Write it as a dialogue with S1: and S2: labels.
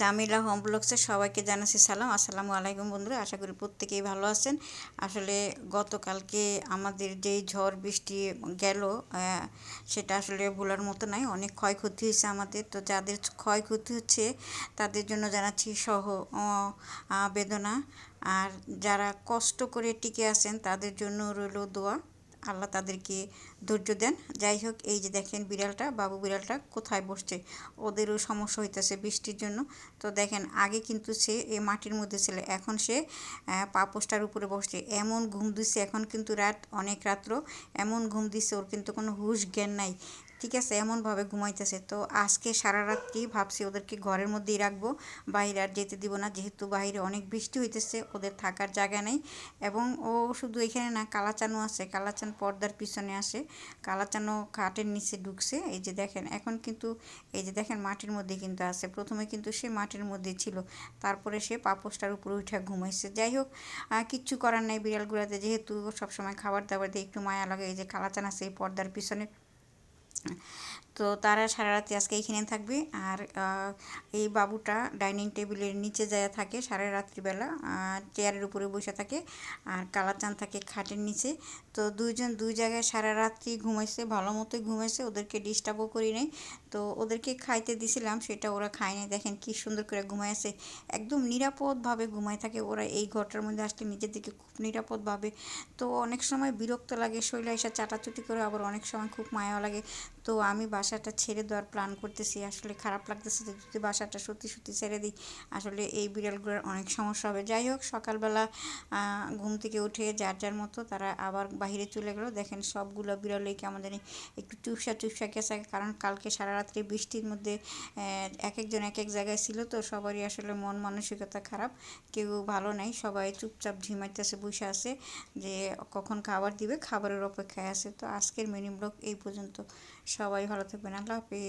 S1: Jamila home ব্লগসে সবাইকে জানাচ্ছি সালাম। আসসালামু আলাইকুম বন্ধুরা, আশা করি প্রত্যেকেই ভালো আছেন। আসলে গতকালকে আমাদের যেই ঝড় বৃষ্টি গেল, সেটা আসলে ভোলার মতো নাই। অনেক ক্ষয়ক্ষতি হয়েছে আমাদের। তো যাদের ক্ষয়ক্ষতি হচ্ছে তাদের জন্য জানাচ্ছি বেদনা। আর যারা কষ্ট করে টিকে আছেন তাদের জন্য রইল দোয়া, আল্লাহ তাদেরকে ধৈর্য দেন। যাই হোক, এই যে দেখেন বিড়ালটা, বাবু বিড়ালটা কোথায় বসছে, ওদেরও সমস্যা হইতেছে বৃষ্টির জন্য। তো দেখেন, আগে কিন্তু সে এই মাটির মধ্যে ছিল, এখন সে পাপোশটার উপরে বসছে। এমন ঘুম দিচ্ছে, এখন কিন্তু রাত অনেক রাত্র, এমন ঘুম দিচ্ছে ওর কিন্তু কোনো হুঁশ জ্ঞান নাই। ঠিক আছে, এমনভাবে ঘুমাইতেছে। তো আজকে সারা রাত্রি ভাবছি ওদেরকে ঘরের মধ্যেই রাখবো, বাইরে আর যেতে দিব না, যেহেতু বাইরে অনেক বৃষ্টি হইতেছে, ওদের থাকার জায়গা নেই। এবং ও শুধু এখানে না, কালাচানও আছে, কালাচান পর্দার পিছনে আসে, কালাচানও খাটের নিচে ঢুকছে। এই যে দেখেন, এখন কিন্তু এই যে দেখেন মাটির মধ্যে কিন্তু আছে। প্রথমে কিন্তু সে মাটির মধ্যে ছিল, তারপরে সে পাপোশটার উপরে উঠে ঘুমাইছে। যাই হোক, কিচ্ছু করার নেই, বিড়ালগুলোতে যেহেতু সবসময় খাবার দাবার দিয়ে একটু মায়া লাগে। এই যে কালাচান আছে এই পর্দার পিছনে, তো তারা সারা রাত্রি আজকে এইখানে থাকবে। আর এই বাবুটা ডাইনিং টেবিলের নিচে যায় থাকে সারা রাত্রিবেলা, চেয়ারের উপরে বসে থাকে। আর কালাচান থাকে খাটের নিচে। তো দুইজন দুই জায়গায় সারা রাত্রি ঘুমাইছে, ভালো মতোই ঘুমাইছে, ওদেরকে ডিস্টার্বও করি নাই। তো ওদেরকে খাইতে দিছিলাম, সেটা ওরা খায় নাই। দেখেন কি সুন্দর করে ঘুমাইছে, একদম নিরাপদভাবে ঘুমায় থাকে ওরা। এই ঘরটার মধ্যে আসলে নিজের দিকে খুব নিরাপদভাবে। তো অনেক সময় বিরক্ত লাগে, শরীরে এসে চাটাচুটি করে, আবার অনেক সময় খুব মায়া লাগে। তো আমি বাসাটা ছেড়ে দেওয়ার প্ল্যান করতেছি। আসলে খারাপ লাগতেছে যে যদি বাসাটা সত্যি সত্যি ছেড়ে দিই, আসলে এই বিড়ালগুলোর অনেক সমস্যা হবে। যাই হোক, সকালবেলা ঘুম থেকে উঠে যার যার মতো তারা আবার বাহিরে চলে গেলো। দেখেন সবগুলো বিড়ালই কেমন জানি একটু চুপসা চুপসা গেছে, কারণ কালকে সারা রাত্রি বৃষ্টির মধ্যে এক একজন এক এক জায়গায় ছিল। তো সবারই আসলে মন মানসিকতা খারাপ, কেউ ভালো নাই, সবাই চুপচাপ ঝিমাইতেছে, বসে আছে যে কখন খাবার দিবে, খাবারের অপেক্ষায় আছে। তো আজকের মিনি ব্লগ এই পর্যন্ত। সবাই ভালো থাকবেন, আল্লাহ হাফেজ।